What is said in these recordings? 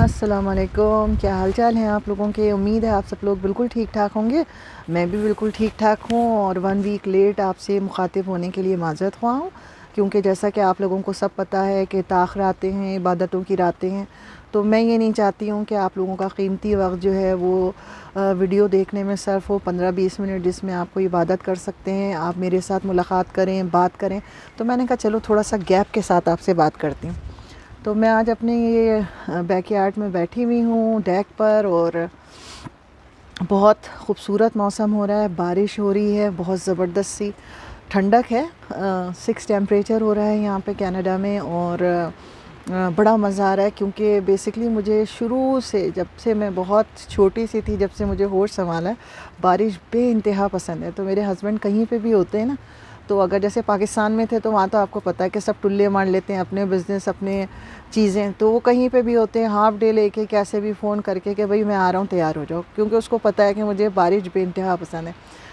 السلام علیکم، کیا حال چال ہیں آپ لوگوں کے؟ امید ہے آپ سب لوگ بالکل ٹھیک ٹھاک ہوں گے. میں بھی بالکل ٹھیک ٹھاک ہوں اور 1 ویک لیٹ آپ سے مخاطب ہونے کے لیے معذرت خواہ ہوں، کیونکہ جیسا کہ آپ لوگوں کو سب پتہ ہے کہ تاخیر آتے ہیں، عبادتوں کی راتیں ہیں، تو میں یہ نہیں چاہتی ہوں کہ آپ لوگوں کا قیمتی وقت جو ہے وہ ویڈیو دیکھنے میں صرف ہو 15-20 منٹ، جس میں آپ کو عبادت کر سکتے ہیں، آپ میرے ساتھ ملاقات کریں، بات کریں. تو میں نے کہا چلو تھوڑا سا گیپ کے ساتھ آپ سے بات کرتی ہوں. تو میں آج اپنے یہ بیک یارڈ میں بیٹھی ہوئی ہوں ڈیک پر، اور بہت خوبصورت موسم ہو رہا ہے، بارش ہو رہی ہے بہت زبردست سی، ٹھنڈک ہے. 6 ٹیمپریچر ہو رہا ہے یہاں پہ کینیڈا میں، اور بڑا مزہ آ رہا ہے، کیونکہ بیسکلی مجھے شروع سے، جب سے میں بہت چھوٹی سی تھی، جب سے مجھے ہوش سنبھالا ہے، بارش بے انتہا پسند ہے. تو میرے ہسبینڈ کہیں پہ بھی ہوتے ہیں نا، تو اگر جیسے پاکستان میں تھے تو وہاں تو آپ کو پتہ ہے کہ سب ٹلے مار لیتے ہیں اپنے بزنس، اپنے چیزیں، تو وہ کہیں پہ بھی ہوتے ہیں ہاف ڈے لے کے کیسے بھی فون کر کے کہ بھئی میں آ رہا ہوں، تیار ہو جاؤ، کیونکہ اس کو پتہ ہے کہ مجھے بارش بے انتہا پسند ہے.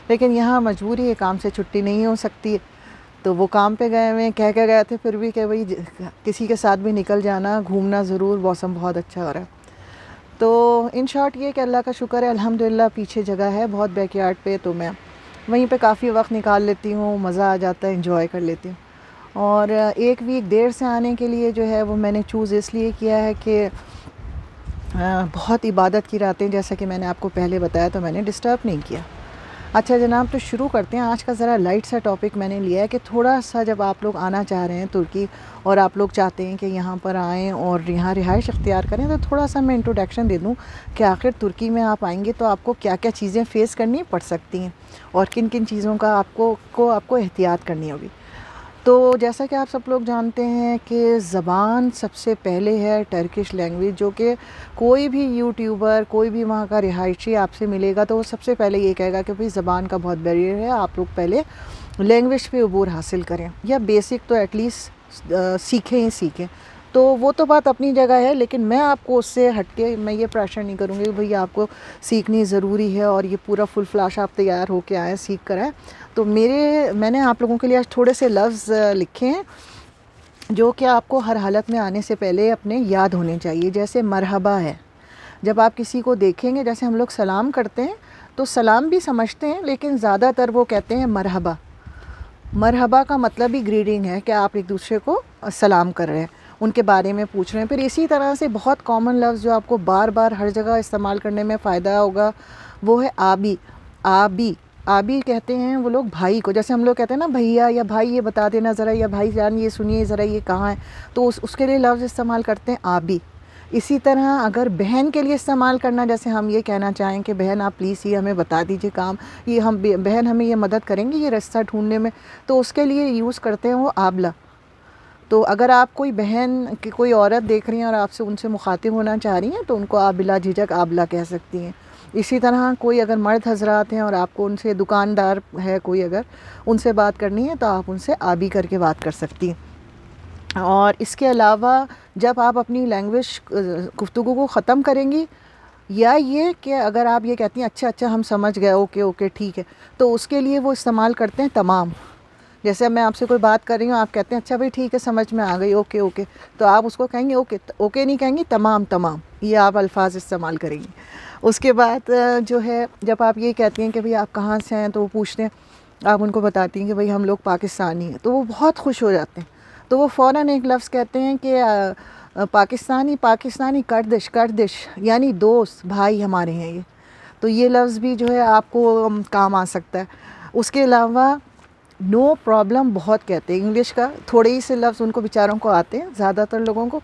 لیکن یہاں مجبوری ہے، کام سے چھٹی نہیں ہو سکتی، تو وہ کام پہ گئے ہوئے کہہ کے گئے تھے پھر بھی کہ بھئی کسی کے ساتھ بھی نکل جانا، گھومنا ضرور، موسم بہت اچھا ہو رہا ہے. تو ان شارٹ یہ کہ اللہ کا شکر ہے الحمدللہ، پیچھے جگہ ہے بہت بیک یارڈ پہ، تو میں وہیں پہ کافی وقت نکال لیتی ہوں، مزہ آ جاتا ہے، انجوائے کر لیتی ہوں. اور 1 ویک دیر سے آنے کے لیے جو ہے وہ میں نے چوز اس لیے کیا ہے کہ بہت عبادت کی راتیں، جیسا کہ میں نے آپ کو پہلے بتایا، تو میں نے ڈسٹرب نہیں کیا. اچھا جناب، تو شروع کرتے ہیں. آج کا ذرا لائٹ سا ٹاپک میں نے لیا ہے کہ تھوڑا سا جب آپ لوگ آنا چاہ رہے ہیں ترکی، اور آپ لوگ چاہتے ہیں کہ یہاں پر آئیں اور یہاں رہائش اختیار کریں، تو تھوڑا سا میں انٹروڈکشن دے دوں کہ آخر ترکی میں آپ آئیں گے تو آپ کو کیا کیا چیزیں فیس کرنی پڑ سکتی ہیں، اور کن کن چیزوں کا آپ کو احتیاط کرنی ہوگی. تو جیسا کہ آپ سب لوگ جانتے ہیں کہ زبان سب سے پہلے ہے ٹرکش لینگویج، جو کہ کوئی بھی یوٹیوبر، کوئی بھی وہاں کا رہائشی آپ سے ملے گا تو وہ سب سے پہلے یہ کہے گا کہ بھئی زبان کا بہت بیریئر ہے، آپ لوگ پہلے لینگویج پہ عبور حاصل کریں، یا بیسک تو ایٹ لیسٹ سیکھیں ہی سیکھیں. تو وہ تو بات اپنی جگہ ہے، لیکن میں آپ کو اس سے ہٹ کے میں یہ پریشر نہیں کروں گی کہ بھئی آپ کو سیکھنی ضروری ہے اور یہ پورا فل فلاش آپ تیار ہو کے آئیں، سیکھ کر آئیں. تو میں نے آپ لوگوں کے لیے آج تھوڑے سے لفظ لکھے ہیں جو کہ آپ کو ہر حالت میں آنے سے پہلے اپنے یاد ہونے چاہیے. جیسے مرحبا ہے، جب آپ کسی کو دیکھیں گے، جیسے ہم لوگ سلام کرتے ہیں تو سلام بھی سمجھتے ہیں، لیکن زیادہ تر وہ کہتے ہیں مرحبا. مرحبا کا مطلب ہی گریڈنگ ہے کہ آپ ایک دوسرے کو سلام کر رہے ہیں، ان کے بارے میں پوچھ رہے ہیں. پھر اسی طرح سے بہت کامن لفظ جو آپ کو بار بار ہر جگہ استعمال کرنے میں فائدہ ہوگا، وہ ہے آبی. آبی آبی کہتے ہیں وہ لوگ بھائی کو، جیسے ہم لوگ کہتے ہیں نا بھیا یا بھائی یہ بتا دینا ذرا، یا بھائی جان یہ سنیے ذرا یہ کہاں ہے، تو اس کے لیے لفظ استعمال کرتے ہیں آبی. اسی طرح اگر بہن کے لیے استعمال کرنا، جیسے ہم یہ کہنا چاہیں کہ بہن آپ پلیز یہ ہمیں بتا دیجئے کام، یہ بہن ہمیں یہ مدد کریں گی یہ راستہ ڈھونڈنے میں، تو اس کے لیے یوز کرتے ہیں وہ آبلا. تو اگر آپ کوئی بہن کی کوئی عورت دیکھ رہی ہیں اور آپ سے ان سے مخاطب ہونا چاہ رہی ہیں تو ان کو آپ بلا جھجک آبلا کہہ سکتی ہیں. اسی طرح کوئی اگر مرد حضرات ہیں اور آپ کو ان سے، دکاندار ہے کوئی اگر ان سے بات کرنی ہے تو آپ ان سے آبی کر کے بات کر سکتی ہیں. اور اس کے علاوہ جب آپ اپنی لینگویج گفتگو کو ختم کریں گی، یا یہ کہ اگر آپ یہ کہتی ہیں اچھا ہم سمجھ گئے، اوکے ٹھیک ہے، تو اس کے لیے وہ استعمال کرتے ہیں تمام. جیسے اب میں آپ سے کوئی بات کر رہی ہوں، آپ کہتے ہیں اچھا بھائی ٹھیک ہے سمجھ میں آ گئی، اوکے، تو آپ اس کو کہیں گے اوکے نہیں کہیں گی، تمام، یہ آپ الفاظ استعمال کریں گی. اس کے بعد جو ہے جب آپ یہ کہتی ہیں کہ بھئی آپ کہاں سے ہیں، تو وہ پوچھتے ہیں، آپ ان کو بتاتی ہیں کہ بھئی ہم لوگ پاکستانی ہیں، تو وہ بہت خوش ہو جاتے ہیں. تو وہ فوراً ایک لفظ کہتے ہیں کہ پاکستانی کردش، یعنی دوست بھائی ہمارے ہیں یہ. تو یہ لفظ بھی جو ہے آپ کو کام آ سکتا ہے. اس کے علاوہ نو پرابلم بہت کہتے ہیں انگلش کا، تھوڑے ہی سے لفظ ان کو بیچاروں کو آتے ہیں، زیادہ تر لوگوں کو.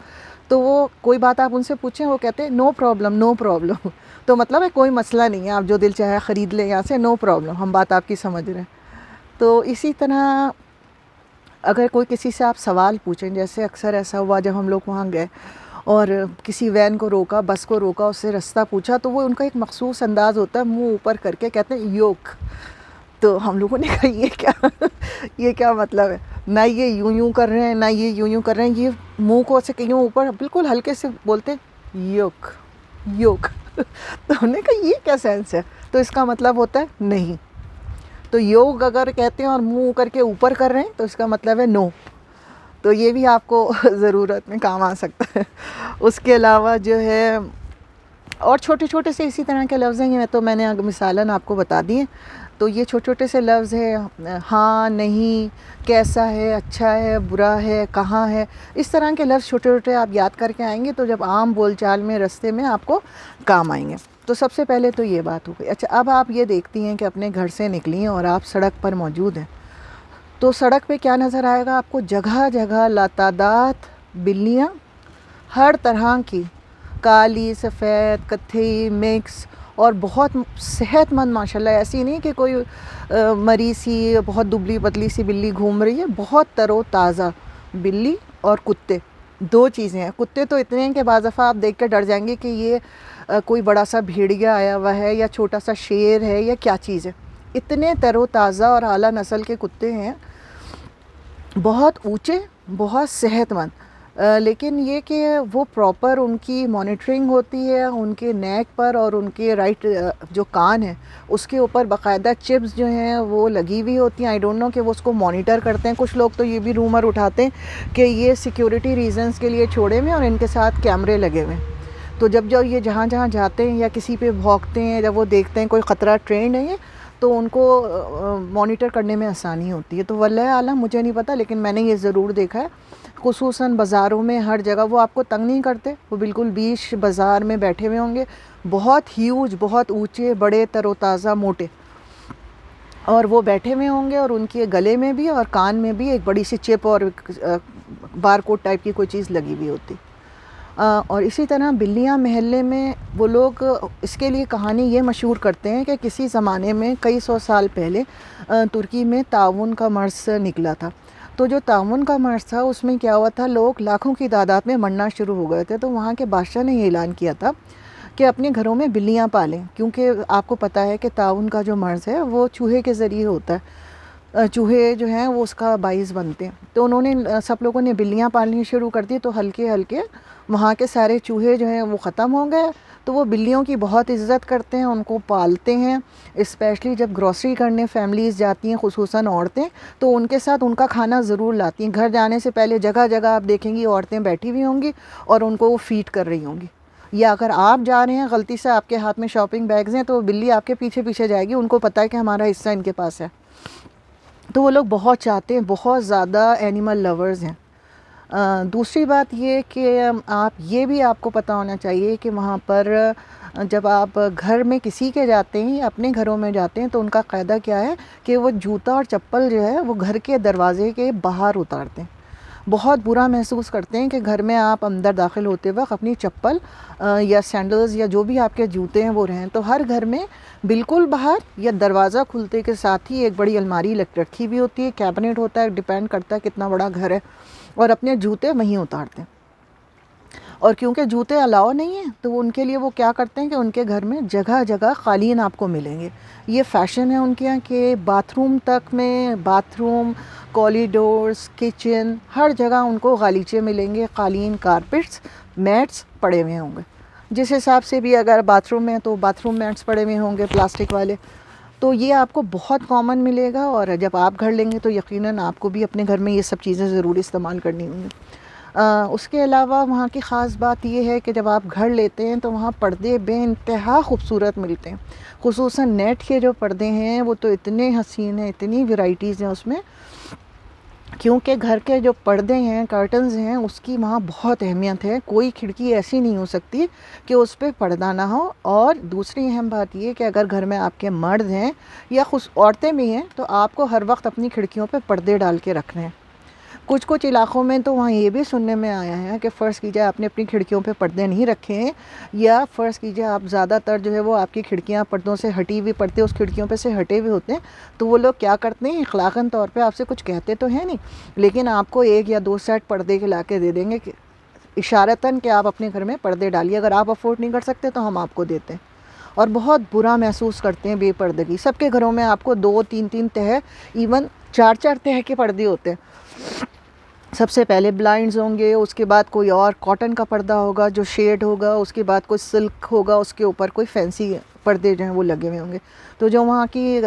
تو وہ کوئی بات آپ ان سے پوچھیں، وہ کہتے ہیں نو پرابلم. تو مطلب ہے کوئی مسئلہ نہیں ہے، آپ جو دل چاہے خرید لیں یہاں سے، نو پرابلم، ہم بات آپ کی سمجھ رہے ہیں. تو اسی طرح اگر کوئی کسی سے آپ سوال پوچھیں، جیسے اکثر ایسا ہوا جب ہم لوگ وہاں گئے اور کسی وین کو روکا، بس کو روکا، اس سے رستہ پوچھا، تو وہ ان کا ایک مخصوص انداز ہوتا ہے، منہ اوپر کر کے کہتے ہیں یوک. تو ہم لوگوں نے کہا یہ کیا مطلب ہے؟ نہ یہ یوں کر رہے ہیں، نہ یہ یوں کر رہے ہیں، یہ منہ کو سے کہیں اوپر بالکل ہلکے سے بولتے ہیں یوک. تو ہم نے کہا یہ کیا سینس ہے؟ تو اس کا مطلب ہوتا ہے نہیں. تو یوگ اگر کہتے ہیں اور منہ کر کے اوپر کر رہے ہیں تو اس کا مطلب ہے نو. تو یہ بھی آپ کو ضرورت میں کام آ سکتا ہے. اس کے علاوہ جو ہے اور چھوٹے چھوٹے سے اسی طرح کے لفظ ہیں، یہ تو میں نے مثالاً آپ کو بتا دیے. تو یہ چھوٹے چھوٹے سے لفظ ہے، ہاں، نہیں، کیسا ہے، اچھا ہے، برا ہے، کہاں ہے، اس طرح کے لفظ چھوٹے چھوٹے آپ یاد کر کے آئیں گے تو جب عام بول چال میں رستے میں آپ کو کام آئیں گے. تو سب سے پہلے تو یہ بات ہو گئی. اچھا، اب آپ یہ دیکھتی ہیں کہ اپنے گھر سے نکلی اور آپ سڑک پر موجود ہیں، تو سڑک پہ کیا نظر آئے گا آپ کو؟ جگہ جگہ لاتعداد بلیاں، ہر طرح کی، کالی، سفید، کتھئی، مکس، اور بہت صحت مند ماشاءاللہ. ایسی نہیں کہ کوئی مری سی بہت دبلی پتلی سی بلی گھوم رہی ہے، بہت تر و تازہ بلی اور کتے. دو چیزیں ہیں. کتے تو اتنے ہیں کہ بعض دفعہ آپ دیکھ کے ڈر جائیں گے کہ یہ کوئی بڑا سا بھیڑیا آیا ہوا ہے یا چھوٹا سا شیر ہے یا کیا چیز ہے. اتنے تر و تازہ اور اعلیٰ نسل کے کتے ہیں، بہت اونچے، بہت صحت مند. لیکن یہ کہ وہ پراپر ان کی مانیٹرنگ ہوتی ہے، ان کے نیک پر اور ان کے رائٹ جو کان ہیں اس کے اوپر باقاعدہ چپس جو ہیں وہ لگی ہوئی ہوتی ہیں. آئی ڈونٹ نو کہ وہ اس کو مانیٹر کرتے ہیں. کچھ لوگ تو یہ بھی رومر اٹھاتے ہیں کہ یہ سیکیورٹی ریزنز کے لیے چھوڑے ہوئے اور ان کے ساتھ کیمرے لگے ہوئے ہیں. تو جب یہ جہاں جہاں جاتے ہیں یا کسی پہ بھونکتے ہیں، جب وہ دیکھتے ہیں کوئی خطرہ ٹرینڈ ہے تو ان کو مانیٹر کرنے میں آسانی ہوتی ہے. تو واللہ عالم مجھے نہیں پتہ، لیکن میں نے یہ ضرور دیکھا ہے، خصوصاً بازاروں میں ہر جگہ وہ آپ کو تنگ نہیں کرتے. وہ بالکل بیچ بازار میں بیٹھے ہوئے ہوں گے، بہت ہیوج، بہت اونچے، بڑے، تر و تازہ، موٹے، اور وہ بیٹھے ہوئے ہوں گے اور ان کے گلے میں بھی اور کان میں بھی ایک بڑی سی چپ اور بار کوڈ ٹائپ کی کوئی چیز لگی ہوئی ہوتی. اور اسی طرح بلیاں محلے میں، وہ لوگ اس کے لیے کہانی یہ مشہور کرتے ہیں کہ کسی زمانے میں کئی سو سال پہلے ترکی میں طاعون کا مرض نکلا تھا. تو جو طاعون کا مرض تھا اس میں کیا ہوا تھا، لوگ لاکھوں کی تعداد میں مرنا شروع ہو گئے تھے. تو وہاں کے بادشاہ نے یہ اعلان کیا تھا کہ اپنے گھروں میں بلیاں پالیں، کیونکہ آپ کو پتہ ہے کہ طاعون کا جو مرض ہے وہ چوہے کے ذریعے ہوتا ہے. چوہے جو ہیں وہ اس کا باعث بنتے ہیں. تو انہوں نے سب لوگوں نے بلیاں پالنی شروع کر دی. تو ہلکے ہلکے وہاں کے سارے چوہے جو ہیں وہ ختم ہو گئے. تو وہ بلیوں کی بہت عزت کرتے ہیں، ان کو پالتے ہیں. اسپیشلی جب گروسری کرنے فیملیز جاتی ہیں، خصوصاً عورتیں، تو ان کے ساتھ ان کا کھانا ضرور لاتی ہیں. گھر جانے سے پہلے جگہ جگہ آپ دیکھیں گی عورتیں بیٹھی ہوئی ہوں گی اور ان کو وہ فیڈ کر رہی ہوں گی. یا اگر آپ جا رہے ہیں غلطی سے آپ کے ہاتھ میں شاپنگ بیگز ہیں تو بلی آپ کے پیچھے پیچھے جائے گی. ان کو پتہ ہے کہ ہمارا حصہ ان کے پاس ہے. تو وہ لوگ بہت چاہتے ہیں، بہت زیادہ اینیمل لورز ہیں. دوسری بات یہ کہ یہ بھی آپ کو پتہ ہونا چاہیے کہ وہاں پر جب آپ گھر میں کسی کے جاتے ہیں یا اپنے گھروں میں جاتے ہیں تو ان کا قاعدہ کیا ہے کہ وہ جوتا اور چپل جو ہے وہ گھر کے دروازے کے باہر اتارتے ہیں. بہت برا محسوس کرتے ہیں کہ گھر میں آپ اندر داخل ہوتے وقت اپنی چپل یا سینڈلز یا جو بھی آپ کے جوتے ہیں وہ رہیں. تو ہر گھر میں بالکل باہر یا دروازہ کھلتے کے ساتھ ہی ایک بڑی الماری رکھی ہوئی ہوتی ہے، کیبنٹ ہوتا ہے، ڈیپینڈ کرتا ہے کتنا بڑا گھر ہے، اور اپنے جوتے وہیں اتارتے ہیں. اور کیونکہ جوتے الاؤ نہیں ہیں تو ان کے لیے وہ کیا کرتے ہیں کہ ان کے گھر میں جگہ جگہ قالین آپ کو ملیں گے. یہ فیشن ہے ان کے یہاں کہ باتھ روم تک میں، باتھ روم، کوریڈورز، کچن، ہر جگہ ان کو غالیچے ملیں گے، قالین، کارپٹس، میٹس پڑے ہوئے ہوں گے. جس حساب سے بھی اگر باتھ روم میں تو باتھ روم میٹس پڑے ہوئے ہوں گے پلاسٹک والے. تو یہ آپ کو بہت کامن ملے گا. اور جب آپ گھر لیں گے تو یقیناً آپ کو بھی اپنے گھر میں یہ سب چیزیں ضرور استعمال کرنی ہوں گی. اس کے علاوہ وہاں کی خاص بات یہ ہے کہ جب آپ گھر لیتے ہیں تو وہاں پردے بے انتہا خوبصورت ملتے ہیں. خصوصاً نیٹ کے جو پردے ہیں وہ تو اتنے حسین ہیں، اتنی ورائٹیز ہیں اس میں، کیونکہ گھر کے جو پردے ہیں، کرٹنز ہیں، اس کی وہاں بہت اہمیت ہے. کوئی کھڑکی ایسی نہیں ہو سکتی کہ اس پہ پردہ نہ ہو. اور دوسری اہم بات یہ کہ اگر گھر میں آپ کے مرد ہیں یا عورتیں بھی ہیں تو آپ کو ہر وقت اپنی کھڑکیوں پہ پردے ڈال کے رکھنے ہیں. کچھ علاقوں میں تو وہاں یہ بھی سننے میں آیا ہے کہ فرض کیجئے آپ نے اپنی کھڑکیوں پہ پردے نہیں رکھے ہیں، یا فرض کیجئے آپ زیادہ تر جو ہے وہ آپ کی کھڑکیاں پردوں سے ہٹی ہوئی، پردے اس کھڑکیوں پہ سے ہٹے ہوئے ہوتے ہیں، تو وہ لوگ کیا کرتے ہیں، اخلاقاً طور پہ آپ سے کچھ کہتے تو ہیں نہیں، لیکن آپ کو 1 یا 2 سیٹ پردے کے لا کے دے دیں گے کہ اشارتاً کہ آپ اپنے گھر میں پردے ڈالیے، اگر آپ افورڈ نہیں کر سکتے تو ہم آپ کو دیتے ہیں. اور بہت برا محسوس کرتے ہیں بے پردگی. سب کے گھروں میں آپ کو 2-3 تہہ، ایون 4 تہہ کے پردے ہوتے ہیں. سب سے پہلے بلائنڈز ہوں گے، اس کے بعد کوئی اور کاٹن کا پردہ ہوگا جو شیڈ ہوگا، اس کے بعد کوئی سلک ہوگا، اس کے اوپر کوئی فینسی پردے جو ہیں وہ لگے ہوئے ہوں گے. تو جو وہاں کی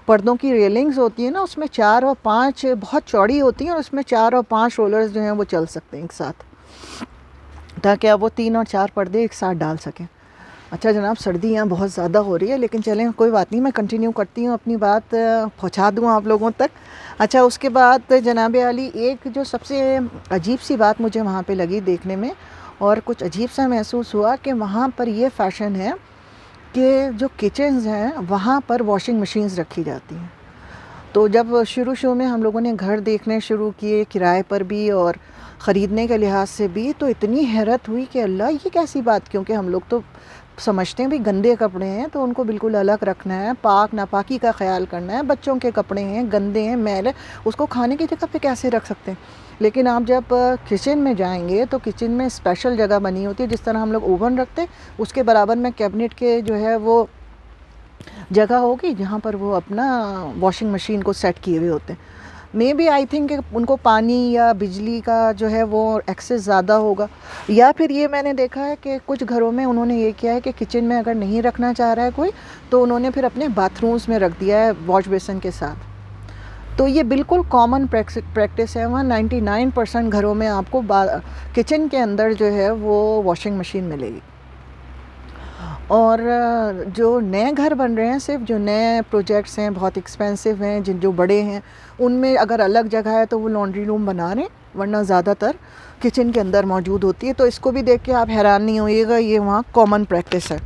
پردوں کی ریلنگز ہوتی ہیں نا، اس میں 4 اور 5 بہت چوڑی ہوتی ہیں، اور اس میں 4 اور 5 رولرز جو ہیں وہ چل سکتے ہیں ایک ساتھ، تاکہ آپ وہ 3 اور 4 پردے ایک ساتھ ڈال سکیں۔ اچھا جناب، سردی یہاں بہت زیادہ ہو رہی ہے، لیکن چلیں کوئی بات نہیں، میں کنٹینیو کرتی ہوں اپنی بات، پہنچا دوں آپ لوگوں تک۔ اچھا، اس کے بعد جناب عالی ایک جو سب سے عجیب سی بات مجھے وہاں پہ لگی دیکھنے میں، اور کچھ عجیب سا محسوس ہوا، کہ وہاں پر یہ فیشن ہے کہ جو کچنز ہیں وہاں پر واشنگ مشینز رکھی جاتی ہیں۔ تو جب شروع میں ہم لوگوں نے گھر دیکھنے شروع کیے کرائے پر بھی اور خریدنے کے لحاظ سے بھی، تو اتنی حیرت ہوئی کہ اللہ یہ کیسی بات، کیونکہ ہم لوگ تو سمجھتے ہیں بھی گندے کپڑے ہیں تو ان کو بالکل الگ رکھنا ہے، پاک ناپاکی کا خیال کرنا ہے، بچوں کے کپڑے ہیں گندے ہیں میل ہے، اس کو کھانے کی جگہ پہ کیسے رکھ سکتے ہیں؟ لیکن آپ جب کچن میں جائیں گے تو کچن میں اسپیشل جگہ بنی ہوتی ہے، جس طرح ہم لوگ اوون رکھتے ہیں اس کے برابر میں کیبنٹ کے جو ہے وہ جگہ ہوگی جہاں پر وہ اپنا واشنگ مشین کو سیٹ کیے ہوئے ہوتے ہیں۔ مے بی آئی تھنک کہ ان کو پانی یا بجلی کا جو ہے وہ ایکسس زیادہ ہوگا، یا پھر یہ میں نے دیکھا ہے کہ کچھ گھروں میں انہوں نے یہ کیا ہے کہ کچن میں اگر نہیں رکھنا چاہ رہا ہے کوئی، تو انہوں نے پھر اپنے باتھ رومز میں رکھ دیا ہے واش بیسن کے ساتھ۔ تو یہ بالکل کامن پریکٹس ہے، وہاں 99% گھروں میں آپ کو کچن کے اندر جو ہے وہ واشنگ مشین ملے گی۔ اور جو نئے گھر بن رہے ہیں، صرف جو نئے پروجیکٹس ہیں بہت ایکسپینسو ہیں، جو بڑے ہیں، ان میں اگر الگ جگہ ہے تو وہ لانڈری روم بنا رہے ہیں، ورنہ زیادہ تر کچن کے اندر موجود ہوتی ہے۔ تو اس کو بھی دیکھ کے آپ حیران نہیں ہوئیے گا، یہ وہاں کامن پریکٹس ہے۔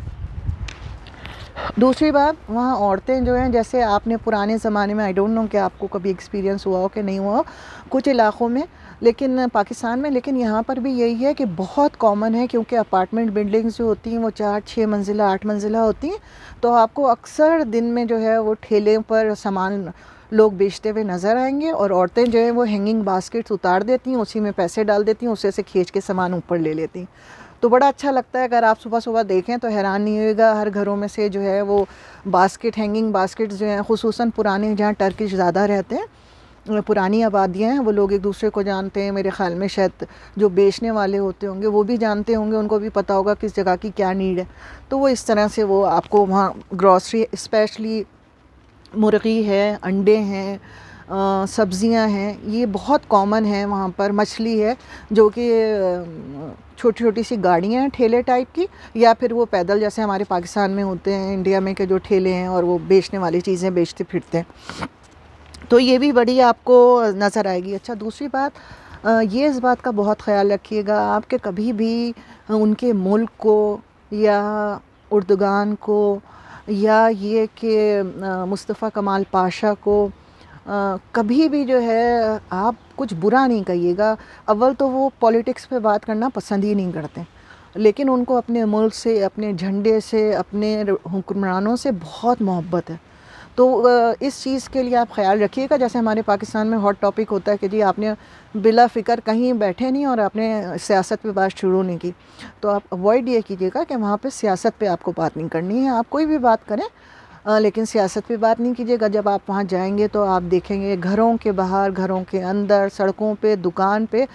دوسری بات، وہاں عورتیں جو ہیں، جیسے آپ نے پرانے زمانے میں، آئی ڈونٹ نو کہ آپ کو کبھی ایکسپیرینس ہوا ہو کہ نہیں ہوا ہو کچھ علاقوں میں، لیکن پاکستان میں، لیکن یہاں پر بھی یہی ہے کہ بہت کامن ہے، کیونکہ اپارٹمنٹ بلڈنگز جو ہوتی ہیں وہ 4-6 منزلہ 8 منزلہ ہوتی ہیں، تو آپ کو اکثر دن میں جو ہے وہ ٹھیلے پر سامان لوگ بیچتے ہوئے نظر آئیں گے، اور عورتیں جو ہیں وہ ہینگنگ باسکٹس اتار دیتی ہیں، اسی میں پیسے ڈال دیتی ہیں، اسے سے کھینچ کے سامان اوپر لے لیتی ہیں۔ تو بڑا اچھا لگتا ہے، اگر آپ صبح صبح دیکھیں تو حیران نہیں ہوئے گا، ہر گھروں میں سے جو ہے وہ باسکٹ، ہینگنگ باسکٹس جو ہیں، خصوصاً پرانے جہاں ٹرکش زیادہ رہتے ہیں، پرانی آبادیاں ہیں، وہ لوگ ایک دوسرے کو جانتے ہیں، میرے خیال میں شاید جو بیچنے والے ہوتے ہوں گے وہ بھی جانتے ہوں گے، ان کو بھی پتہ ہوگا کس جگہ کی کیا نیڈ ہے، تو وہ اس طرح سے وہ آپ کو وہاں گروسری، اسپیشلی مرغی ہے، انڈے ہیں، سبزیاں ہیں، یہ بہت کامن ہے وہاں پر، مچھلی ہے، جو کہ چھوٹی چھوٹی سی گاڑیاں ہیں ٹھیلے ٹائپ کی، یا پھر وہ پیدل جیسے ہمارے پاکستان میں ہوتے ہیں، انڈیا میں کے جو ٹھیلے ہیں اور وہ بیچنے والی چیزیں بیچتے پھرتے ہیں، تو یہ بھی بڑی آپ کو نظر آئے گی۔ اچھا، دوسری بات، یہ اس بات کا بہت خیال رکھیے گا آپ کہ کبھی بھی ان کے ملک کو یا اردگان کو یا یہ کہ مصطفیٰ کمال پاشا کو کبھی بھی جو ہے آپ کچھ برا نہیں کہیے گا۔ اول تو وہ پولیٹکس پہ بات کرنا پسند ہی نہیں کرتے، لیکن ان کو اپنے ملک سے، اپنے جھنڈے سے، اپنے حکمرانوں سے بہت محبت ہے، تو اس چیز کے لیے آپ خیال رکھیے گا۔ جیسے ہمارے پاکستان میں ہاٹ ٹاپک ہوتا ہے کہ جی آپ نے بلا فکر کہیں بیٹھے نہیں اور آپ نے سیاست پہ بات شروع نہیں کی، تو آپ اوائڈ یہ کیجیے گا کہ وہاں پہ سیاست پہ آپ کو بات نہیں کرنی ہے، آپ کوئی بھی بات کریں لیکن سیاست پہ بات نہیں کیجیے گا۔ جب آپ وہاں جائیں گے تو آپ دیکھیں گے گھروں کے باہر، گھروں کے اندر، سڑکوں پہ، دکان پہ،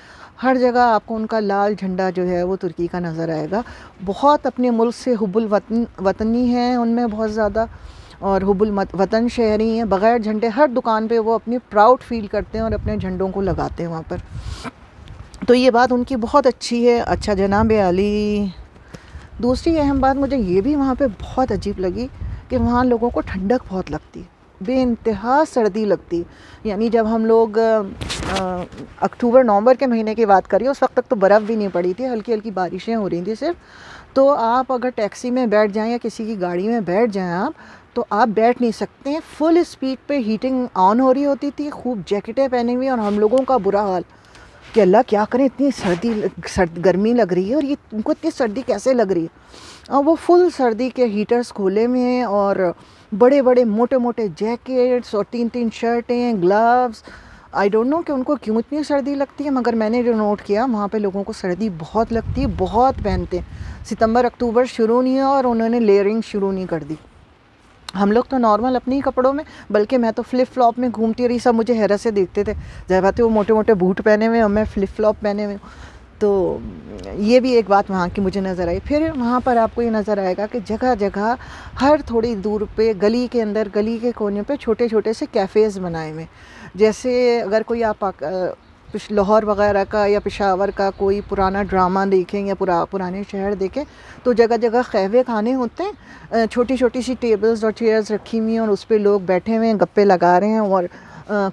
ہر جگہ آپ کو ان کا لال جھنڈا جو ہے وہ ترکی کا نظر آئے گا۔ بہت اپنے ملک سے حب الوطنی ہیں ان میں بہت زیادہ، اور حب الوطن شہری ہیں، بغیر جھنڈے ہر دکان پہ وہ اپنی پراؤڈ فیل کرتے ہیں اور اپنے جھنڈوں کو لگاتے ہیں وہاں پر، تو یہ بات ان کی بہت اچھی ہے۔ اچھا جناب عالی، دوسری اہم بات مجھے یہ بھی وہاں پہ بہت عجیب لگی کہ وہاں لوگوں کو ٹھنڈک بہت لگتی ہے، بے انتہا سردی لگتی، یعنی جب ہم لوگ اکتوبر نومبر کے مہینے کی بات کریے، اس وقت تک تو برف بھی نہیں پڑی تھی، ہلکی ہلکی بارشیں ہو رہی تھیں صرف، تو آپ اگر ٹیکسی میں بیٹھ جائیں یا کسی کی گاڑی میں بیٹھ جائیں آپ، تو آپ بیٹھ نہیں سکتے ہیں، فل اسپیڈ پہ ہیٹنگ آن ہو رہی ہوتی تھی، خوب جیکٹیں پہنی ہوئی، اور ہم لوگوں کا برا حال کہ اللہ کیا کریں، اتنی گرمی لگ رہی ہے، اور یہ ان کو اتنی سردی کیسے لگ رہی ہے، اور وہ فل سردی کے ہیٹرز کھولے ہوئے ہیں، اور بڑے بڑے موٹے موٹے جیکٹس، اور 3 شرٹیں، گلوز، آئی ڈونٹ نو کہ ان کو کیوں اتنی سردی لگتی ہے، مگر میں نے جو نوٹ کیا وہاں پہ لوگوں کو سردی بہت لگتی ہے، بہت پہنتے ہیں، ستمبر اکتوبر شروع نہیں ہوا اور انہوں نے لیئرنگ شروع نہیں کر دی۔ ہم لوگ تو نارمل اپنے ہی کپڑوں میں، بلکہ میں تو فلپ فلاپ میں گھومتی رہی، سب مجھے حیرت سے دیکھتے تھے، ظاہر بات ہے وہ موٹے موٹے بوٹ پہنے ہوئے اور میں فلپ فلاپ پہنے ہوئے، تو یہ بھی ایک بات وہاں کی مجھے نظر آئی. پھر وہاں پر آپ کو یہ نظر آئے گا کہ جگہ جگہ ہر تھوڑی دور پہ گلی کے اندر گلی کے کونے پہ چھوٹے چھوٹے سے کیفیز بنائے ہوئے. جیسے اگر کوئی آپ لاہور وغیرہ کا یا پشاور کا کوئی پرانا ڈرامہ دیکھیں یا پرانے شہر دیکھیں تو جگہ جگہ قہوے کھانے ہوتے ہیں, چھوٹی چھوٹی سی ٹیبلز اور چیئرز رکھی ہوئی ہیں اور اس پہ لوگ بیٹھے ہوئے ہیں, گپے لگا رہے ہیں اور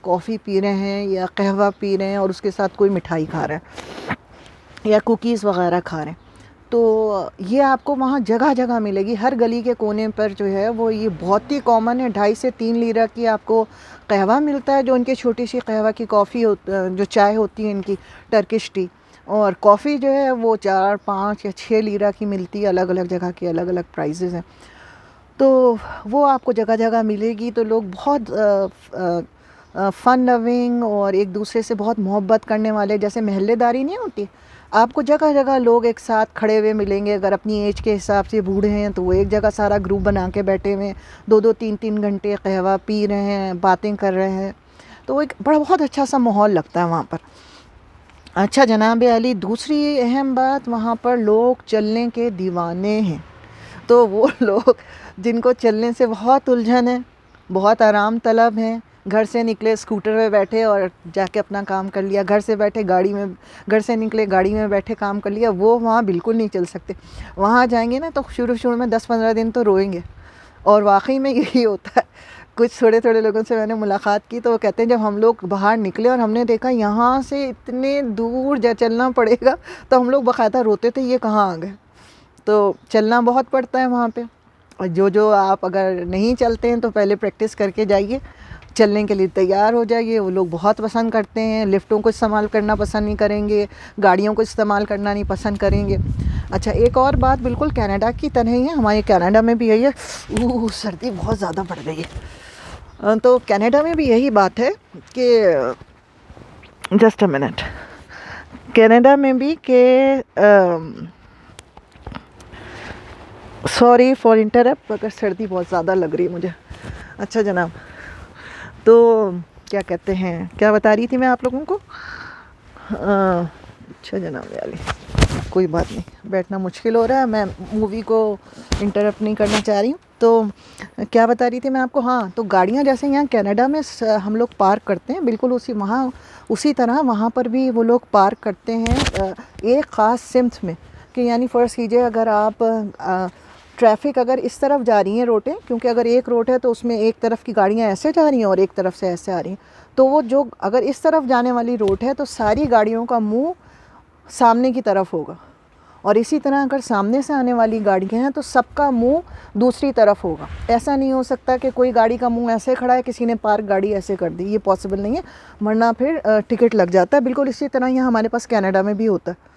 کافی پی رہے ہیں یا قہوہ پی رہے ہیں اور اس کے ساتھ کوئی مٹھائی کھا رہا ہے یا کوکیز وغیرہ کھا رہے ہیں. تو یہ آپ کو وہاں جگہ جگہ ملے گی, ہر گلی کے کونے پر جو ہے وہ یہ بہت ہی کامن ہے. 2.5 سے 3 لیرہ کی آپ کو قہوہ ملتا ہے, جو ان کی چھوٹی سی قہوہ کی کافی جو چائے ہوتی ہے ان کی ٹرکش ٹی, اور کافی جو ہے وہ 4, 5 یا 6 لیرہ کی ملتی ہے. الگ الگ جگہ کی الگ الگ پرائزز ہیں, تو وہ آپ کو جگہ جگہ ملے گی. تو لوگ بہت فن لونگ اور ایک دوسرے سے بہت محبت کرنے والے, جیسے محلے داری نہیں ہوتی, آپ کو جگہ جگہ لوگ ایک ساتھ کھڑے ہوئے ملیں گے. اگر اپنی ایج کے حساب سے بوڑھے ہیں تو وہ ایک جگہ سارا گروپ بنا کے بیٹھے ہوئے ہیں, 2 3 گھنٹے قہوہ پی رہے ہیں, باتیں کر رہے ہیں. تو ایک بہت اچھا سا ماحول لگتا ہے وہاں پر. اچھا جناب علی, دوسری اہم بات, وہاں پر لوگ چلنے کے دیوانے ہیں. تو وہ لوگ جن کو چلنے سے بہت الجھن ہے, بہت آرام طلب ہیں, گھر سے نکلے اسکوٹر پہ بیٹھے اور جا کے اپنا کام کر لیا, گھر سے بیٹھے گاڑی میں, گھر سے نکلے گاڑی میں بیٹھے کام کر لیا, وہ وہاں بالکل نہیں چل سکتے. وہاں جائیں گے نا تو شروع میں 10-15 دن تو روئیں گے, اور واقعی میں یہی ہوتا ہے. کچھ تھوڑے لوگوں سے میں نے ملاقات کی تو وہ کہتے ہیں جب ہم لوگ باہر نکلے اور ہم نے دیکھا یہاں سے اتنے دور چلنا پڑے گا تو ہم لوگ باقاعدہ روتے تھے, یہ کہاں آ گئے. تو چلنا بہت پڑتا ہے وہاں پہ, اور جو آپ اگر نہیں چلتے ہیں تو پہلے پریکٹس کر کے جائیے, چلنے کے لیے تیار ہو جائیے. وہ لوگ بہت پسند کرتے ہیں, لفٹوں کو استعمال کرنا پسند نہیں کریں گے, گاڑیوں کو استعمال کرنا نہیں پسند کریں گے. اچھا, ایک اور بات بالکل کینیڈا کی طرح ہی ہے, ہمارے کینیڈا میں بھی یہی ہے. سردی بہت زیادہ بڑھ گئی ہے. تو کینیڈا میں بھی یہی بات ہے کہ جسٹ اے منٹ, کینیڈا میں بھی کہ سوری فار انٹرپٹ, اگر سردی بہت زیادہ لگ رہی ہے مجھے. اچھا جناب, تو کیا کہتے ہیں, کیا بتا رہی تھی میں آپ لوگوں کو. اچھا جناب علی, کوئی بات نہیں, بیٹھنا مشکل ہو رہا ہے, میں مووی کو انٹرپٹ نہیں کرنا چاہ رہی ہوں. تو کیا بتا رہی تھی میں آپ کو. ہاں, تو گاڑیاں جیسے یہاں کینیڈا میں ہم لوگ پارک کرتے ہیں, بالکل اسی طرح وہاں پر بھی وہ لوگ پارک کرتے ہیں ایک خاص سمت میں. کہ یعنی فرض کیجئے اگر آپ ٹریفک اگر اس طرف جا رہی ہیں روڈیں, کیونکہ اگر ایک روڈ ہے تو اس میں ایک طرف کی گاڑیاں ایسے جا رہی ہیں اور ایک طرف سے ایسے آ رہی ہیں, تو وہ جو اگر اس طرف جانے والی روڈ ہے تو ساری گاڑیوں کا منہ سامنے کی طرف ہوگا, اور اسی طرح اگر سامنے سے آنے والی گاڑیاں ہیں تو سب کا منہ دوسری طرف ہوگا. ایسا نہیں ہو سکتا کہ کوئی گاڑی کا منہ ایسے کھڑا ہے, کسی نے پارک گاڑی ایسے کر دی, یہ پاسبل نہیں ہے, ورنہ پھر ٹکٹ لگ جاتا ہے. بالکل اسی طرح یہاں ہمارے پاس کینیڈا میں بھی ہوتا ہے.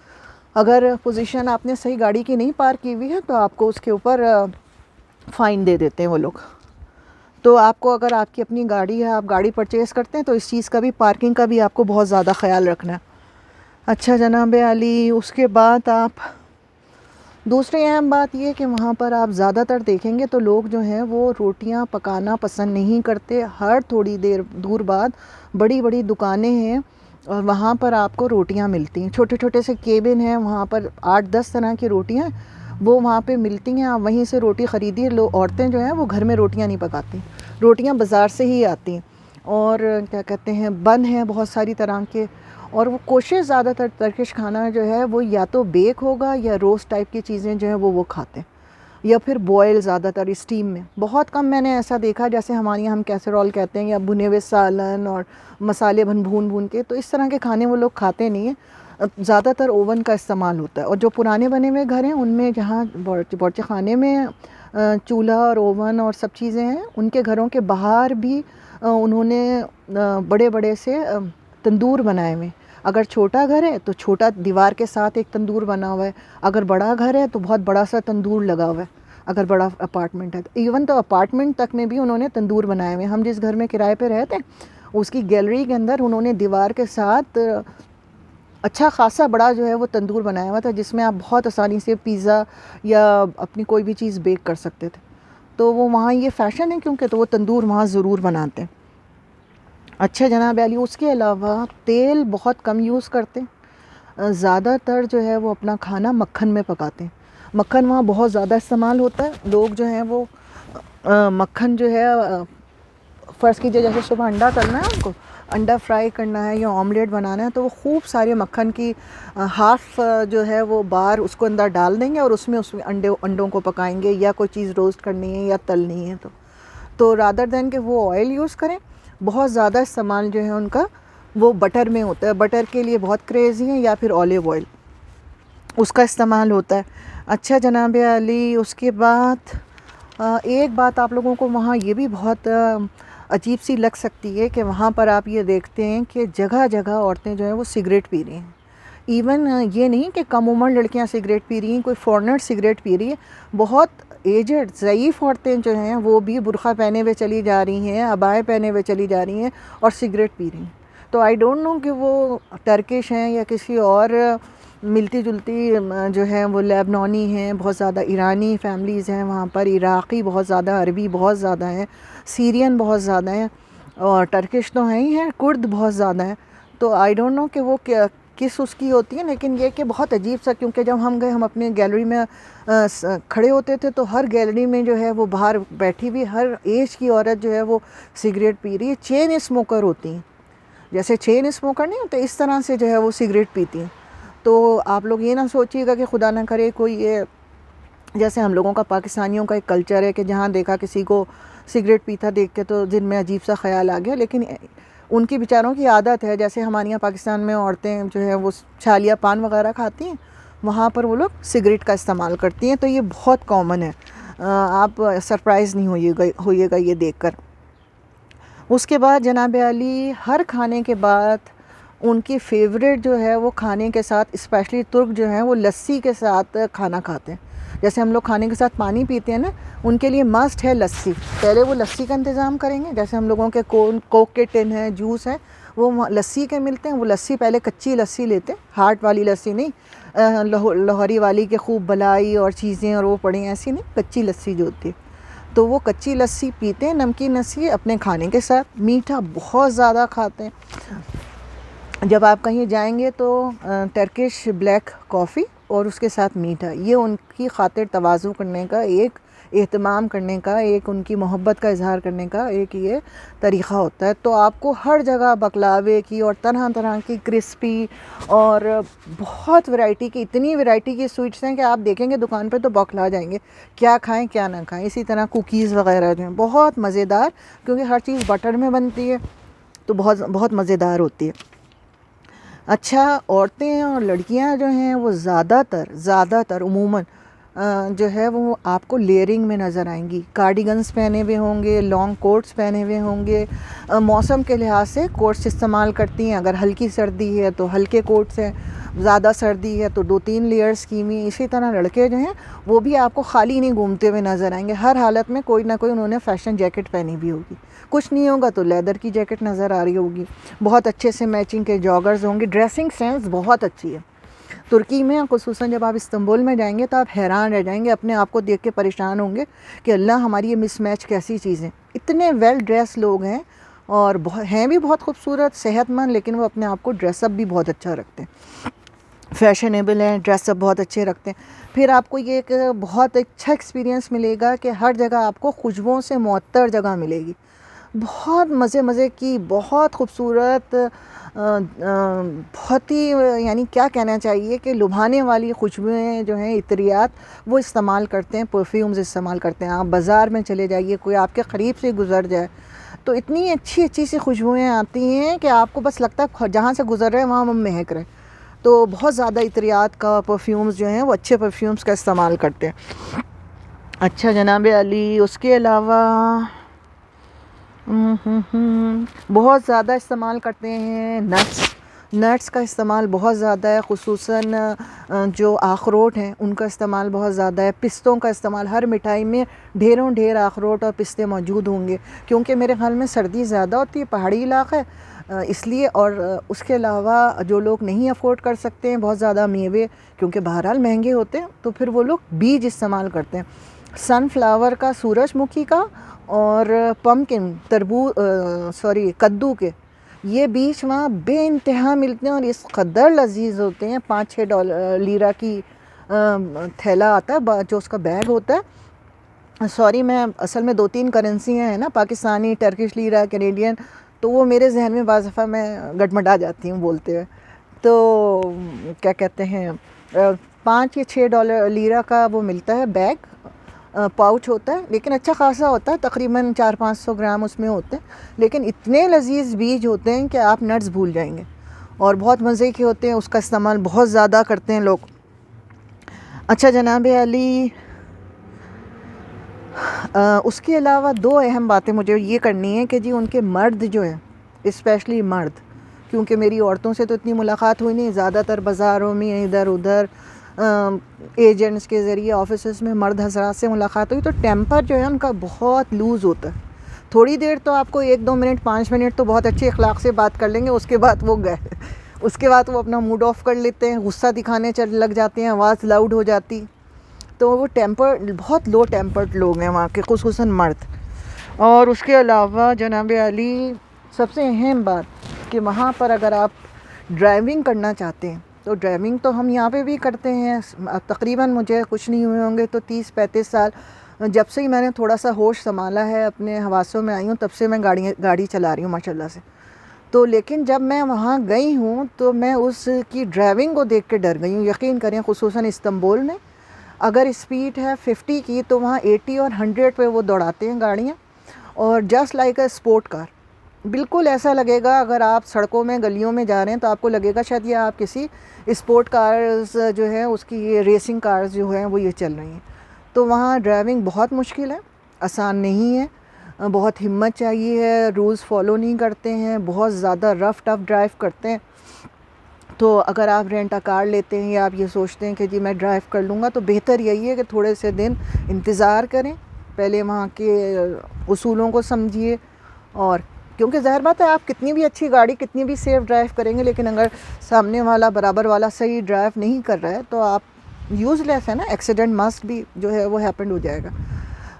اگر پوزیشن آپ نے صحیح گاڑی کی نہیں پارک کی ہوئی ہے تو آپ کو اس کے اوپر فائن دے دیتے ہیں وہ لوگ. تو آپ کو اگر آپ کی اپنی گاڑی ہے, آپ گاڑی پرچیز کرتے ہیں تو اس چیز کا بھی, پارکنگ کا بھی آپ کو بہت زیادہ خیال رکھنا ہے. اچھا جناب علی, اس کے بعد آپ دوسری اہم بات یہ کہ وہاں پر آپ زیادہ تر دیکھیں گے تو لوگ جو ہیں وہ روٹیاں پکانا پسند نہیں کرتے. ہر تھوڑی دیر دور بعد بڑی بڑی دکانیں ہیں اور وہاں پر آپ کو روٹیاں ملتی ہیں. چھوٹے چھوٹے سے کیبن ہیں, وہاں پر 8-10 طرح کی روٹیاں وہ وہاں پہ ملتی ہیں. آپ وہیں سے روٹی خریدیے. عورتیں جو ہیں وہ گھر میں روٹیاں نہیں پکاتی, روٹیاں بازار سے ہی آتی ہیں. اور کیا کہتے ہیں, بن ہیں بہت ساری طرح کے. اور وہ کوشش زیادہ تر ترکش کھانا جو ہے وہ یا تو بیک ہوگا یا روسٹ ٹائپ کی چیزیں جو ہیں وہ کھاتے ہیں, یا پھر بوائل زیادہ تر اسٹیم میں. بہت کم میں نے ایسا دیکھا جیسے ہمارے یہاں ہم کیسرول کہتے ہیں, یا بھنے ہوئے سالن اور مسالے بھون کے, تو اس طرح کے کھانے وہ لوگ کھاتے نہیں ہیں. زیادہ تر اوون کا استعمال ہوتا ہے. اور جو پرانے بنے ہوئے گھر ہیں ان میں جہاں باورچی خانے میں چولہا اور اوون اور سب چیزیں ہیں, ان کے گھروں کے باہر بھی انہوں نے بڑے بڑے سے تندور بنائے ہوئے. اگر چھوٹا گھر ہے تو چھوٹا دیوار کے ساتھ ایک تندور بنا ہوا ہے, اگر بڑا گھر ہے تو بہت بڑا سا تندور لگا ہوا ہے, اگر بڑا اپارٹمنٹ ہے تو. ایون تو اپارٹمنٹ تک میں بھی انہوں نے تندور بنائے ہوئے. ہم جس گھر میں کرائے پہ رہتے ہیں اس کی گیلری کے اندر انہوں نے دیوار کے ساتھ اچھا خاصا بڑا جو ہے وہ تندور بنایا ہوا تھا, جس میں آپ بہت آسانی سے پیزا یا اپنی کوئی بھی چیز بیک کر سکتے تھے. تو وہ وہاں یہ فیشن ہے کیونکہ, تو وہ تندور وہاں ضرور بناتے ہیں. اچھا جناب علی, اس کے علاوہ تیل بہت کم یوز کرتے ہیں. زیادہ تر جو ہے وہ اپنا کھانا مکھن میں پکاتے ہیں. مکھن وہاں بہت زیادہ استعمال ہوتا ہے. لوگ جو ہیں وہ مکھن جو ہے فرض کیجیے جیسے صبح انڈا تلنا ہے ان کو, انڈا فرائی کرنا ہے یا آملیٹ بنانا ہے, تو وہ خوب سارے مکھن کی ہاف جو ہے وہ بار اس کو اندر ڈال دیں گے اور اس میں انڈوں کو پکائیں گے, یا کوئی چیز روسٹ کرنی ہے یا تلنی ہے تو رادر دین کہ وہ آئل یوز کریں. بہت زیادہ استعمال جو ہے ان کا وہ بٹر میں ہوتا ہے. بٹر کے لیے بہت کریزی ہیں, یا پھر اولیو آئل اس کا استعمال ہوتا ہے. اچھا جناب علی, اس کے بعد ایک بات آپ لوگوں کو وہاں یہ بھی بہت عجیب سی لگ سکتی ہے کہ وہاں پر آپ یہ دیکھتے ہیں کہ جگہ جگہ عورتیں جو ہیں وہ سگریٹ پی رہی ہیں. ایون یہ نہیں کہ کم عمر لڑکیاں سگریٹ پی رہی ہیں, کوئی فورنر سگریٹ پی رہی ہے. بہت ایجڈ ضعیف عورتیں جو ہیں وہ بھی برقع پہنے ہوئے چلی جا رہی ہیں, عبائے پہنے ہوئے چلی جا رہی ہیں اور سگریٹ پی رہی ہیں. تو آئی ڈونٹ نو کہ وہ ٹرکش ہیں یا کسی اور ملتی جلتی جو ہے وہ لیبنانی ہیں, بہت زیادہ ایرانی فیملیز ہیں وہاں پر, عراقی بہت زیادہ, عربی بہت زیادہ ہیں, سیرین بہت زیادہ ہیں, اور ٹرکش تو ہیں ہی ہیں, کرد بہت زیادہ ہیں. تو آئی ڈونٹ نو کہ وہ کس اس کی ہوتی ہے, لیکن یہ کہ بہت عجیب سا, کیونکہ جب ہم گئے ہم اپنے گیلری میں کھڑے ہوتے تھے تو ہر گیلری میں جو ہے وہ باہر بیٹھی ہوئی ہر ایج کی عورت جو ہے وہ سگریٹ پی رہی ہے. چین اسموکر ہوتی ہیں, جیسے چین اسموکر نہیں ہوتے اس طرح سے جو ہے وہ سگریٹ پیتی ہیں. تو آپ لوگ یہ نہ سوچیے گا کہ خدا نہ کرے کوئی یہ جیسے ہم لوگوں کا پاکستانیوں کا ایک کلچر ہے کہ جہاں دیکھا کسی کو سگریٹ پیتا دیکھ کے تو دل میں عجیب سا خیال آ گیا. لیکن ان کی بیچاروں کی عادت ہے, جیسے ہمارے یہاں پاکستان میں عورتیں جو ہے وہ چھالیا پان وغیرہ کھاتی ہیں, وہاں پر وہ لوگ سگریٹ کا استعمال کرتی ہیں. تو یہ بہت کامن ہے, آپ سرپرائز نہیں ہوئیے گا یہ دیکھ کر. اس کے بعد جناب علی, ہر کھانے کے بعد ان کی فیوریٹ جو ہے وہ کھانے کے ساتھ, اسپیشلی ترک جو ہیں وہ لسی کے ساتھ کھانا کھاتے ہیں. جیسے ہم لوگ کھانے کے ساتھ پانی پیتے ہیں نا, ان کے لیے مسٹ ہے لسی. پہلے وہ لسی کا انتظام کریں گے, جیسے ہم لوگوں کے کوک کے ٹن ہیں, جوس ہیں, وہ لسی کے ملتے ہیں. وہ لسی پہلے کچی لسی لیتے ہیں, ہارٹ والی لسی نہیں, لاہوری والی کے خوب بلائی اور چیزیں اور وہ پڑیں, ایسی نہیں, کچی لسی جو ہوتی ہے. تو وہ کچی لسی پیتے ہیں, نمکین لسی اپنے کھانے کے ساتھ. میٹھا بہت زیادہ کھاتے ہیں. جب آپ کہیں جائیں گے تو ٹرکش بلیک کافی اور اس کے ساتھ میٹھا, یہ ان کی خاطر تواضع کرنے کا, ایک اہتمام کرنے کا, ایک ان کی محبت کا اظہار کرنے کا ایک یہ طریقہ ہوتا ہے. تو آپ کو ہر جگہ بکلاوے کی اور طرح طرح کی کرسپی اور بہت ورائٹی کی, اتنی ورائٹی کی سویٹس ہیں کہ آپ دیکھیں گے دکان پہ تو بکلا جائیں گے کیا کھائیں کیا نہ کھائیں. اسی طرح کوکیز وغیرہ جو ہیں بہت مزیدار, کیونکہ ہر چیز بٹر میں بنتی ہے تو بہت بہت مزیدار ہوتی ہے. اچھا, عورتیں اور لڑکیاں جو ہیں وہ زیادہ تر عموماً جو ہے وہ آپ کو لیئرنگ میں نظر آئیں گی. کارڈیگنز پہنے ہوئے ہوں گے, لانگ کوٹس پہنے ہوئے ہوں گے. موسم کے لحاظ سے کوٹس استعمال کرتی ہیں, اگر ہلکی سردی ہے تو ہلکے کوٹس ہیں, زیادہ سردی ہے تو 2-3 لیئرز کی ہوئی. اسی طرح لڑکے جو ہیں وہ بھی آپ کو خالی نہیں گھومتے ہوئے نظر آئیں گے, ہر حالت میں کوئی نہ کوئی انہوں نے فیشن جیکٹ پہنی بھی ہوگی. کچھ نہیں ہوگا تو لیدر کی جیکٹ نظر آ رہی ہوگی. بہت اچھے سے میچنگ کے جاگرز ہوں گے. ڈریسنگ سینس بہت اچھی ہے ترکی میں, خصوصاً جب آپ استنبول میں جائیں گے تو آپ حیران رہ جائیں گے, اپنے آپ کو دیکھ کے پریشان ہوں گے کہ اللہ ہماری یہ مس میچ کیسی چیزیں. اتنے ویل ڈریس لوگ ہیں اور ہیں بھی بہت خوبصورت, صحت مند, لیکن وہ اپنے آپ کو ڈریس اپ بھی بہت اچھا رکھتے ہیں, فیشنیبل ہیں, ڈریس اپ بہت اچھے رکھتے ہیں. پھر آپ کو یہ ایک بہت اچھا ایکسپیرینس ملے گا کہ ہر جگہ آپ کو خوشبوؤں سے معطر جگہ ملے گی, بہت مزے کی, بہت خوبصورت, بہت ہی یعنی کیا کہنا چاہیے کہ لبھانے والی خوشبوئیں جو ہیں, عطریات وہ استعمال کرتے ہیں, پرفیومز استعمال کرتے ہیں. آپ بازار میں چلے جائیے, کوئی آپ کے قریب سے گزر جائے تو اتنی اچھی سی خوشبوئیں آتی ہیں کہ آپ کو بس لگتا ہے جہاں سے گزر رہے ہیں وہاں ہم مہک رہے. تو بہت زیادہ عطریات کا, پرفیومز جو ہیں وہ اچھے پرفیومز کا استعمال کرتے ہیں. اچھا جناب علی, اس کے علاوہ بہت زیادہ استعمال کرتے ہیں نٹس کا استعمال بہت زیادہ ہے, خصوصاً جو اخروٹ ہیں ان کا استعمال بہت زیادہ ہے. پستوں کا استعمال, ہر مٹھائی میں ڈھیر اخروٹ اور پستے موجود ہوں گے, کیونکہ میرے خیال میں سردی زیادہ ہوتی ہے, پہاڑی علاقہ ہے اس لیے. اور اس کے علاوہ جو لوگ نہیں افورڈ کر سکتے ہیں بہت زیادہ میوے, کیونکہ بہرحال مہنگے ہوتے ہیں, تو پھر وہ لوگ بیج استعمال کرتے ہیں. سن فلاور کا, سورج مکھی کا, اور پمکن کدو کے, یہ بیج وہاں بے انتہا ملتے ہیں اور اس قدر لذیذ ہوتے ہیں. 5-6 لیرہ کی تھیلا آتا ہے جو اس کا بیگ ہوتا ہے. سوری میں اصل میں 2-3 کرنسیاں ہیں نا, پاکستانی, ٹرکش لیرہ, کینیڈین, تو وہ میرے ذہن میں بعض دفعہ میں گٹمٹا جاتی ہوں بولتے ہوئے. تو کیا کہتے ہیں, $5 یا $6 لیرہ کا وہ ملتا ہے بیگ, پاؤچ ہوتا ہے, لیکن اچھا خاصا ہوتا ہے, تقریباً 400-500 گرام اس میں ہوتے ہیں. لیکن اتنے لذیذ بیج ہوتے ہیں کہ آپ نٹس بھول جائیں گے, اور بہت مزے کے ہوتے ہیں. اس کا استعمال بہت زیادہ کرتے ہیں لوگ. اچھا جناب علی, اس کے علاوہ 2 اہم باتیں مجھے یہ کرنی ہے کہ جی ان کے مرد جو ہیں, اسپیشلی مرد, کیونکہ میری عورتوں سے تو اتنی ملاقات ہوئی نہیں, زیادہ تر بازاروں میں ادھر ادھر ایجنٹس کے ذریعے آفیسز میں مرد حضرات سے ملاقات ہوئی, تو ٹیمپر جو ہے ان کا بہت لوز ہوتا ہے. تھوڑی دیر تو آپ کو 1-2 منٹ 5 منٹ تو بہت اچھے اخلاق سے بات کر لیں گے, اس کے بعد وہ گئے, اس کے بعد وہ اپنا موڈ آف کر لیتے ہیں, غصہ دکھانے لگ جاتے ہیں, آواز لاؤڈ ہو جاتی. تو وہ بہت لو ٹیمپرڈ لوگ ہیں وہاں کے, خصوصاً مرد. اور اس کے علاوہ جناب علی سب سے اہم بات کہ وہاں پر اگر آپ ڈرائیونگ کرنا چاہتے ہیں, تو ڈرائیونگ تو ہم یہاں پہ بھی کرتے ہیں. تقریباً مجھے کچھ نہیں ہوئے ہوں گے تو 30-35 سال, جب سے ہی میں نے تھوڑا سا ہوش سنبھالا ہے, اپنے حواسوں میں آئی ہوں, تب سے میں گاڑی چلا رہی ہوں ماشاء اللہ سے. تو لیکن جب میں وہاں گئی ہوں تو میں اس کی ڈرائیونگ کو دیکھ کے ڈر گئی ہوں. یقین کریں, خصوصاً استنبول میں اگر اسپیڈ ہے 50 کی تو وہاں 80 اور 100 پہ وہ دوڑاتے ہیں گاڑیاں, اور جسٹ لائک اے اسپورٹ کار. بالکل ایسا لگے گا, اگر آپ سڑکوں میں گلیوں میں جا رہے ہیں تو آپ کو لگے گا شاید یہ آپ کسی اسپورٹ کارز جو ہے اس کی یہ ریسنگ کارز جو ہیں وہ یہ چل رہی ہیں. تو وہاں ڈرائیونگ بہت مشکل ہے, آسان نہیں ہے, بہت ہمت چاہیے ہے, رولز فالو نہیں کرتے ہیں, بہت زیادہ رف ٹف ڈرائیو کرتے ہیں. تو اگر آپ رینٹ ا کار لیتے ہیں یا آپ یہ سوچتے ہیں کہ جی میں ڈرائیو کر لوں گا, تو بہتر یہی ہے کہ تھوڑے سے دن انتظار کریں, پہلے وہاں کے اصولوں کو سمجھیے. اور کیونکہ ظاہر بات ہے آپ کتنی بھی اچھی گاڑی, کتنی بھی سیف ڈرائیو کریں گے, لیکن اگر سامنے والا برابر والا صحیح ڈرائیو نہیں کر رہا ہے تو آپ یوز لیس ہے نا, ایکسیڈنٹ مسٹ بھی جو ہے وہ ہیپن ہو جائے گا.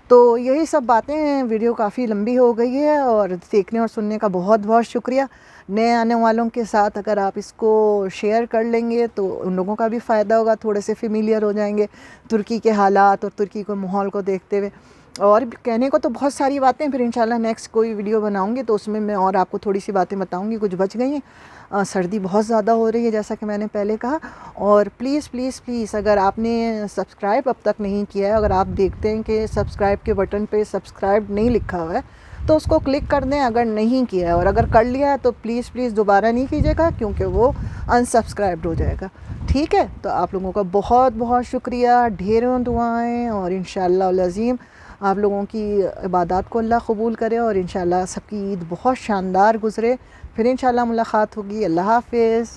تو یہی سب باتیں ہیں. ویڈیو کافی لمبی ہو گئی ہے, اور دیکھنے اور سننے کا بہت بہت شکریہ. نئے آنے والوں کے ساتھ اگر آپ اس کو شیئر کر لیں گے تو ان لوگوں کا بھی فائدہ ہوگا, تھوڑے سے فیملیئر ہو جائیں گے ترکی کے حالات اور ترکی کے ماحول کو دیکھتے ہوئے. اور کہنے کو تو بہت ساری باتیں, پھر انشاءاللہ نیکسٹ کوئی ویڈیو بناؤں گی تو اس میں اور آپ کو تھوڑی سی باتیں بتاؤں گی, کچھ بچ گئی ہیں. سردی بہت زیادہ ہو رہی ہے جیسا کہ میں نے پہلے کہا. اور پلیز پلیز پلیز اگر آپ نے سبسکرائب اب تک نہیں کیا ہے, اگر آپ دیکھتے ہیں کہ سبسکرائب کے بٹن پہ سبسکرائب نہیں لکھا ہوا ہے تو اس کو کلک کر دیں اگر نہیں کیا ہے, اور اگر کر لیا ہے تو پلیز پلیز دوبارہ نہیں کیجیے گا کیونکہ وہ انسبسکرائبڈ ہو جائے گا. ٹھیک ہے, تو آپ لوگوں کا بہت بہت شکریہ, ڈھیروں دعائیں, اور انشاءاللہ العظیم آپ لوگوں کی عبادات کو اللہ قبول کرے, اور انشاءاللہ سب کی عید بہت شاندار گزرے. پھر انشاءاللہ ملاقات ہوگی. اللہ حافظ.